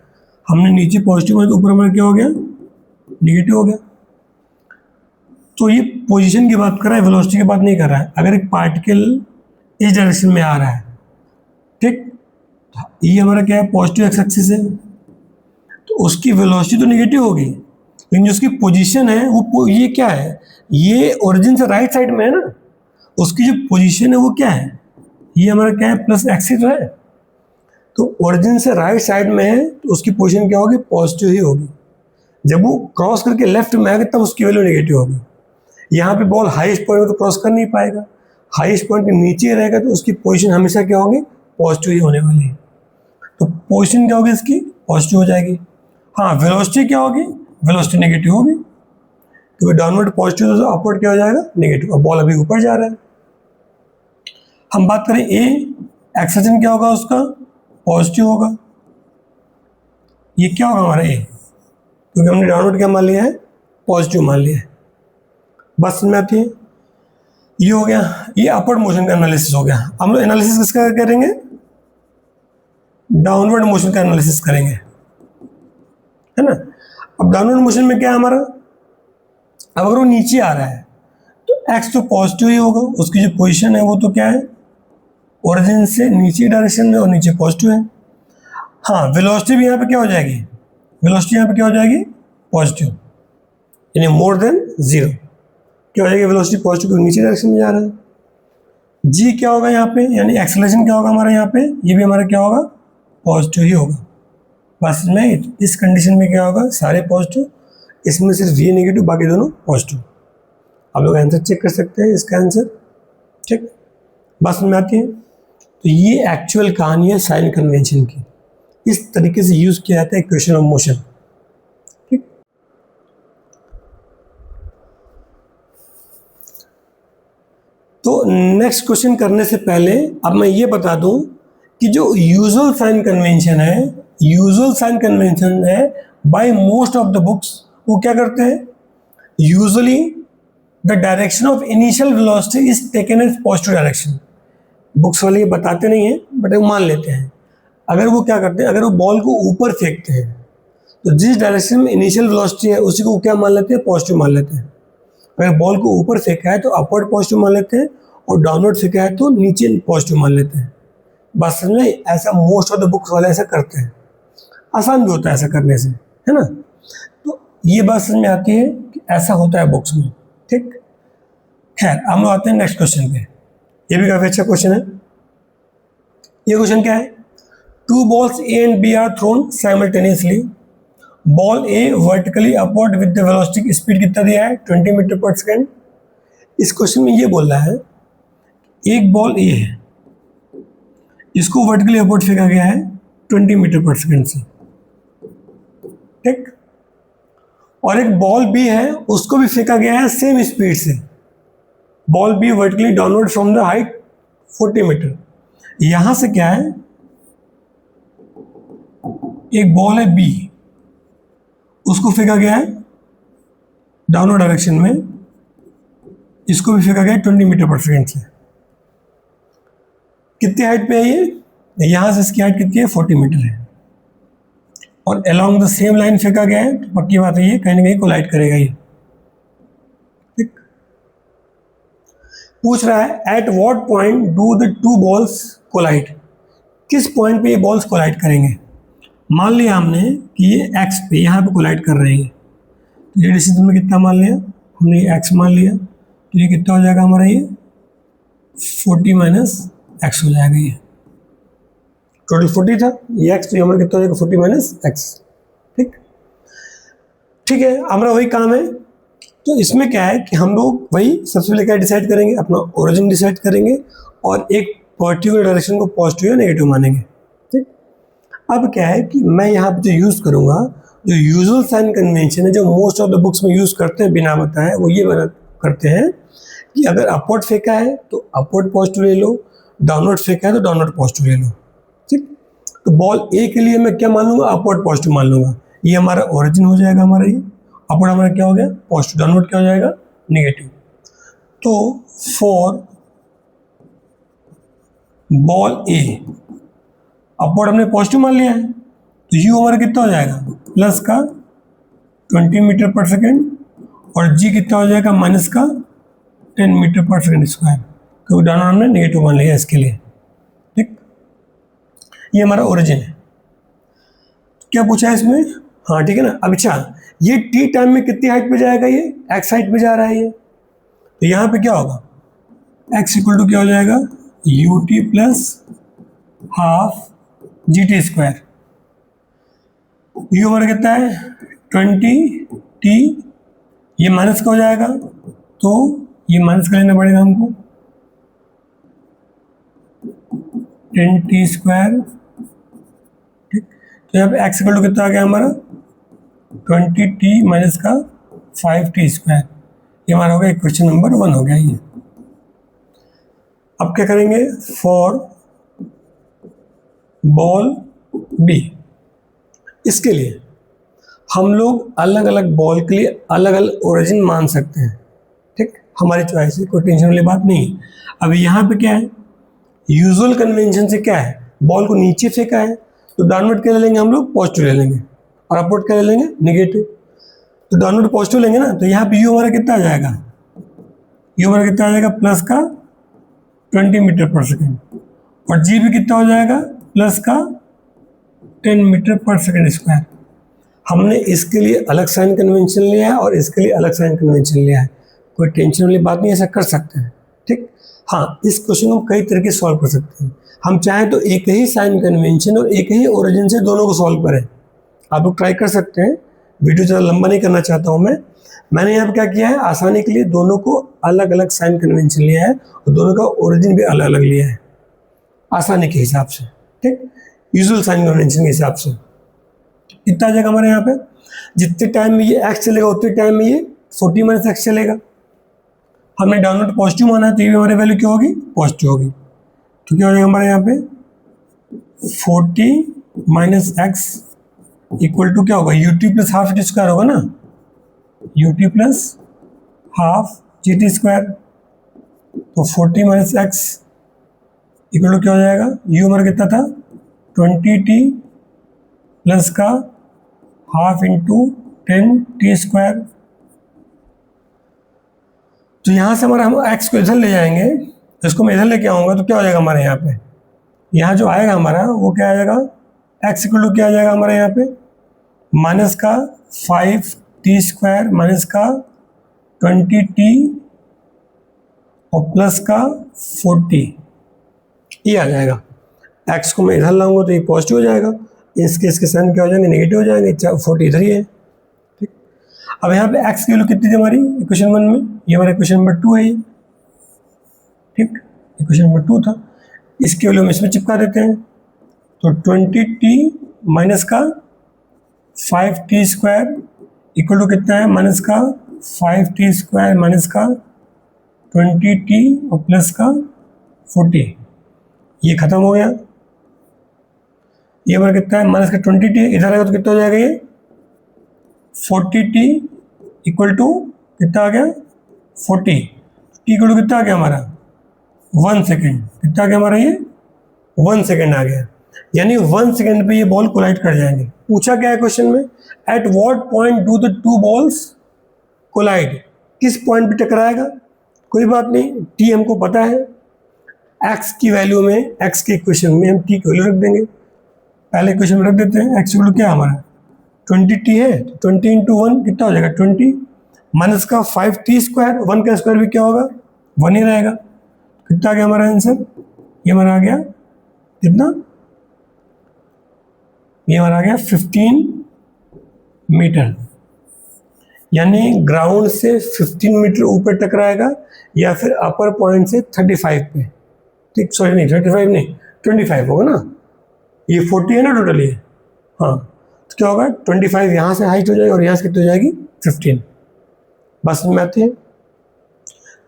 हमने नीचे पॉजिटिव माना तो ऊपर हमारा क्या हो गया, निगेटिव हो गया। तो ये पोजीशन की बात कर रहा है, वेलोसिटी की बात नहीं कर रहा है। अगर एक पार्टिकल इस डायरेक्शन में आ रहा है, ठीक, ये हमारा क्या है, पॉजिटिव एक्स एक्सिस है, तो उसकी वेलोसिटी तो निगेटिव होगी, लेकिन जो उसकी पोजीशन है वो ये क्या है, ये ओरिजिन से राइट साइड में है ना, उसकी जो पोजीशन है वो क्या है, ये हमारा क्या है, प्लस एक्सिस है। तो ओरिजिन से राइट साइड में है तो उसकी पोजीशन क्या होगी, पॉजिटिव ही होगी। जब वो क्रॉस करके लेफ्ट में आएगा तब उसकी वैल्यू नेगेटिव होगी। यहाँ पे बॉल हाईएस्ट पॉइंट में तो क्रॉस कर नहीं पाएगा, हाईएस्ट पॉइंट के नीचे रहेगा, तो उसकी पोजीशन हमेशा क्या होगी, पॉजिटिव ही होने वाली है। तो पोजीशन क्या होगी इसकी, पॉजिटिव हो जाएगी। हाँ, वेलोसिटी क्या होगी, वेलोसिटी नेगेटिव होगी, क्योंकि डाउनवर्ड पॉजिटिव तो अपवर्ड क्या हो जाएगा, नेगेटिव। अब बॉल अभी ऊपर जा रहा है। हम बात करें ए, एक्सेलरेशन क्या होगा उसका, पॉजिटिव होगा। ये क्या होगा हमारा ए, क्योंकि हमने डाउनवर्ड क्या मान लिया है, पॉजिटिव मान लिया है। बात समझ में आती है। ये हो गया, ये अपवर्ड मोशन का एनालिसिस हो गया। हम लोग एनालिसिस किसका करेंगे, डाउनवर्ड मोशन का एनालिसिस करेंगे, है ना। अब डाउनवर्ड मोशन में क्या है हमारा, अब अगर वो नीचे आ रहा है तो एक्स तो पॉजिटिव ही होगा, उसकी जो पोजीशन है वो तो क्या है, ओरिजिन से नीचे डायरेक्शन में और नीचे पॉजिटिव है। हाँ, वेलोसिटी भी यहाँ पे क्या हो जाएगी, वेलोसिटी यहाँ पे क्या हो जाएगी, पॉजिटिव, यानी मोर देन 0 क्या हो जाएगी, वेलोसिटी पॉजिटिव क्योंकि नीचे डायरेक्शन में जा रहा है। जी क्या होगा यहाँ पे, यानी एक्सेलरेशन क्या होगा हमारा यहाँ पे, ये भी हमारा क्या होगा, पॉजिटिव ही होगा। बस में इस कंडीशन में क्या होगा, सारे पॉजिटिव, इसमें सिर्फ ये नेगेटिव, बाकी दोनों पॉजिटिव। आप लोग आंसर चेक कर सकते हैं इसका आंसर, ठीक। बात समझ में आती है। तो ये एक्चुअल कहानी है साइन कन्वेंशन की, इस तरीके से यूज किया जाता है इक्वेशन ऑफ मोशन, ठीक। तो नेक्स्ट क्वेश्चन करने से पहले अब मैं ये बता दूं कि जो यूजुअल साइन कन्वेंशन है, यूजुअल साइन कन्वेंशन है by most of the books, वो क्या करते हैं, usually the direction of initial velocity is taken as positive direction. Books वाले ये बताते नहीं है बट वो मान लेते हैं। अगर वो क्या करते हैं, अगर वो बॉल को ऊपर फेंकते हैं तो जिस डायरेक्शन में इनिशियल वेलोसिटी है उसी को क्या मान लेते हैं, पॉजिटिव मान लेते हैं। अगर बॉल को ऊपर फेंका है तो अपवर्ड पॉजिटिव मान लेते हैं, और डाउनवर्ड फेंका है तो नीचे पॉजिटिव मान लेते हैं। बस समझे, ऐसा मोस्ट ऑफ द बुक्स वाले ऐसा करते हैं, आसान भी होता है ऐसा करने से, है ना। तो ये बात समझ में आती है कि ऐसा होता है बुक्स में, ठीक। खैर हम लोग आते हैं नेक्स्ट क्वेश्चन पे। ये भी काफी अच्छा क्वेश्चन है। ये क्वेश्चन क्या है, 2 balls A and B are thrown simultaneously. Ball A vertically upward with the velocity, speed कितना दिया है 20 मीटर पर सेकेंड। इस क्वेश्चन में ये बोल रहा है एक बॉल ए है, इसको वर्टिकली अपवर्ड फेंका गया है 20 मीटर पर सेकेंड से, ठीक। और एक बॉल बी है, उसको भी फेंका गया है सेम स्पीड से, ball B vertically downward from the height 40 metre. यहां से क्या है, एक बॉल है बी, उसको फेंका गया है डाउनवर्ड डायरेक्शन में, इसको भी फेंका गया है 20 मीटर पर सेकेंड से। कितनी हाइट पे है ये, यहां से इसकी हाइट कितनी है, 40 मीटर है, और अलोंग द सेम लाइन फेंका गया है, तो पक्की बात है ये कहीं ना कहीं कोलाइड करेगा ये, ठीक। पूछ रहा है at what point do the two balls collide, किस पॉइंट पे ये बॉल्स कोलाइड करेंगे। मान लिया हमने कि ये एक्स पे यहाँ पे कोलाइड कर रहे हैं, तो ये डिस्टेंस में कितना मान लिया, हमने ये एक्स मान लिया, तो ये कितना हो जाएगा हमारा, ये 40 माइनस एक्स हो जाएगा, ये टोटल 40 था, ये एक्स, तो हमारा कितना हो जाएगा 40 माइनस एक्स, ठीक। ठीक है, हमारा वही काम है। तो इसमें क्या है कि हम लोग वही सबसे पहले क्या डिसाइड करेंगे, अपना ओरिजिन डिसाइड करेंगे और एक पर्टिकुलर डायरेक्शन को पॉजिटिव या नेगेटिव मानेंगे, ठीक। अब क्या है कि मैं यहाँ पे जो यूज़ करूँगा, जो यूजुअल साइन कन्वेंशन है, जो मोस्ट ऑफ द बुक्स में यूज़ करते हैं बिना बताए, वो ये करते हैं कि अगर अपवर्ड फेंका है तो अपवर्ड पॉजिटिव ले लो, डाउनवर्ड फेंका है तो डाउनवर्ड पॉजिटिव ले लो, ठीक। तो बॉल ए के लिए मैं क्या मान लूँगा, अपवर्ड पॉजिटिव मान लूँगा, ये हमारा ओरिजिन हो जाएगा, हमारा ये अपवर्ड हमारा क्या हो गया पॉजिटिव, डाउनवर्ड क्या हो जाएगा नेगेटिव। तो फॉर बॉल ए अपवर्ड हमने पॉजिटिव मान लिया है, तो यू हमारा कितना हो जाएगा, प्लस का 20 मीटर पर सेकेंड, और जी कितना हो जाएगा, माइनस का 10 मीटर पर सेकेंड स्क्वायर, क्योंकि डाउनवर्ड हमने नेगेटिव मान लिया इसके लिए, ठीक। ये हमारा ओरिजिन है। क्या पूछा है इसमें, हाँ ठीक है ना। अब अच्छा, ये टी टाइम में कितनी हाइट पे जाएगा, ये एक्स हाइट पे जा रहा है ये, तो यहाँ पे क्या होगा, एक्स इक्वल टू क्या हो जाएगा, U T plus half G T square, u हमारा कितना है 20 टी, ये माइनस का हो जाएगा, तो ये माइनस का लेना पड़ेगा हमको, 10 टी स्क्वायर, ठीक। तो यहाँ पे एक्स इक्वल टू कितना आ गया हमारा 20 टी माइनस का 5 टी स्क्वायर, ये हमारा हो गया क्वेश्चन नंबर 1 हो गया ये। अब क्या करेंगे, फॉर बॉल बी, इसके लिए हम लोग अलग अलग बॉल के लिए अलग अलग ओरिजिन मान सकते हैं, ठीक। हमारी चॉइस है, कोई टेंशन वाली बात नहीं। अब यहाँ पे क्या है, यूजुअल कन्वेंशन से क्या है, बॉल को नीचे फेंका है तो डाउनवर्ड क्या ले लेंगे हम लोग, पॉजिटिव ले लेंगे, और अपवर्ड क्या ले लेंगे, नेगेटिव। तो डाउनवर्ड पॉजिटिव लेंगे ना, तो यहाँ पे यू हमारा कितना आ जाएगा, यू हमारा कितना आ जाएगा, प्लस का 20 मीटर पर सेकेंड, और जी भी कितना हो जाएगा, प्लस का 10 मीटर पर सेकेंड स्क्वायर। हमने इसके लिए अलग साइन कन्वेंशन लिया है और इसके लिए अलग साइन कन्वेंशन लिया है, कोई टेंशन वाली बात नहीं, ऐसा कर सकते हैं, ठीक। हाँ, इस क्वेश्चन को कई तरीके से सॉल्व कर सकते हैं। हम चाहें तो एक ही साइन कन्वेंशन और एक ही ओरिजिन से दोनों को सॉल्व करें, आप लोग ट्राई कर सकते हैं। वीडियो ज़्यादा लंबा नहीं करना चाहता हूँ मैंने यहाँ पर क्या किया है, आसानी के लिए दोनों को अलग अलग साइन कन्वेंशन लिया है और दोनों का ओरिजिन भी अलग अलग लिया है, आसानी के हिसाब से, ठीक, यूजुअल साइन कन्वेंशन के हिसाब से। कितना आ जाएगा हमारे यहाँ पे, जितने टाइम में ये एक्स चलेगा उतने टाइम में ये 40 माइनस एक्स चलेगा। हमने डाउनवर्ड पॉजिटिव माना है तो ये भी हमारी वैल्यू क्या होगी, पॉजिटिव होगी। तो क्या हो जाएगा हमारे यहाँ पे 40 माइनस एक्स इक्वल टू क्या होगा, U T plus half T square होगा ना, U T plus half G T square. तो 40 माइनस एक्स इक्वल टू क्या हो जाएगा, यू हमारा कितना था 20 टी प्लस का हाफ इंटू 10 टी स्क्वायर। तो यहाँ से हमारा हम एक्स को इधर ले जाएंगे, इसको मैं इधर लेके आऊँगा तो क्या हो जाएगा हमारे यहाँ पे, यहाँ जो आएगा हमारा वो क्या आ जाएगा, एक्स इक्वल टू क्या आ जाएगा हमारे यहाँ पे, माइनस का 5 टी स्क्वायर माइनस का 20 टी और प्लस का 40, ये आ जाएगा। एक्स को मैं इधर लाऊंगा तो ये पॉजिटिव हो जाएगा, इसके साइन क्या हो जाएंगे, नेगेटिव हो जाएंगे, 40 इधर ही है, ठीक। अब यहाँ पे एक्स की वैल्यू कितनी थी हमारी इक्वेशन 1 में, ये हमारा इक्वेशन नंबर 2 है ये, ठीक। इक्वेशन नंबर 2 था, इसके वैल्यू हम इसमें चिपका देते हैं। तो 20t माइनस का 5t स्क्वायर इक्वल टू कितना है, माइनस का 5t स्क्वायर माइनस का 20t और प्लस का 40, ये खत्म हो गया। ये हमारा कितना है, माइनस का 20t, इधर आएगा तो कितना हो जाएगा, ये 40t इक्वल टू कितना आ गया 40, t इक्वल टू कितना आ गया हमारा 1 सेकेंड, कितना आ गया हमारा ये 1 सेकेंड आ गया। यानी 1 सेकेंड पे ये बॉल कोलाइड कर जाएंगे। पूछा क्या है क्वेश्चन में, at what point do the two balls collide, किस पॉइंट पे टकराएगा। कोई बात नहीं, टी हमको पता है, एक्स की वैल्यू में, एक्स के इक्वेशन में हम टी की वैल्यू रख देंगे। पहले इक्वेशन में रख देते हैं, एक्स इक्वल टू क्या हमारा 20t है, तो 20 इंटू 1 कितना हो जाएगा 20, माइनस का 5t स्क्वायर, 1 का स्क्वायर भी क्या होगा 1 ही रहेगा। कितना आ गया हमारा आंसर, ये हमारा आ गया कितना, ये हमारा आ गया 15 मीटर। यानी ग्राउंड से 15 मीटर ऊपर टकराएगा या फिर अपर पॉइंट से 35 पे, ठीक, सॉरी नहीं 35 नहीं 25 होगा ना, ये 40 है ना टोटली, हाँ, तो क्या होगा 25 यहाँ से हाइट हो जाएगी और यहाँ से कितनी हो जाएगी 15। बस में आते हैं।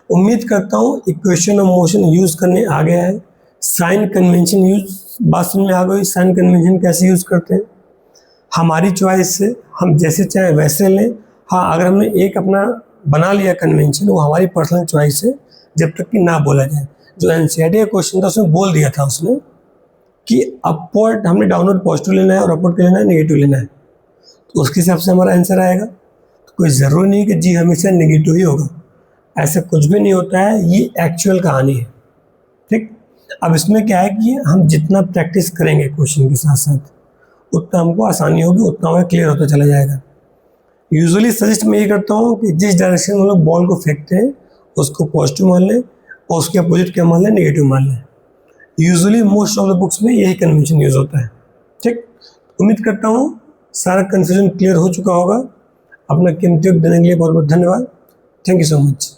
उम्मीद करता हूँ इक्वेशन ऑफ मोशन यूज़ करने आ गया है। साइन कन्वेंशन यूज, बात समझ में आ गई, साइन कन्वेंशन कैसे यूज़ करते हैं। हमारी चॉइस से हम जैसे चाहे वैसे लें। हाँ, अगर हमने एक अपना बना लिया कन्वेंशन, वो हमारी पर्सनल चॉइस है, जब तक कि ना बोला जाए। जो एनसीईआरटी का क्वेश्चन था उसमें बोल दिया था उसने कि अपवर्ड हमने डाउनवर्ड पॉजिटिव लेना है और अपवर्ड क्या लेना है नेगेटिव लेना है, तो उसके हिसाब से हमारा आंसर आएगा। तो कोई ज़रूरी नहीं कि जी हमेशा नेगेटिव ही होगा, ऐसा कुछ भी नहीं होता है, ये एक्चुअल कहानी है, ठीक। अब इसमें क्या है कि हम जितना प्रैक्टिस करेंगे क्वेश्चन के साथ साथ, उतना हमको आसानी होगी, उतना हमें क्लियर होता चला जाएगा। यूजुअली सजेस्ट मैं ये करता हूँ कि जिस डायरेक्शन में हम लोग बॉल को फेंकते हैं उसको पॉजिटिव मान लें और उसके अपोजिट क्या मान लें, नेगेटिव मान लें। Usually most of the books में यही कन्वेंशन यूज़ होता है, ठीक। उम्मीद करता हूँ सारा कन्फ्यूजन क्लियर हो चुका होगा। अपना कीमती वक्त देने के लिए बहुत बहुत धन्यवाद। Thank you so much.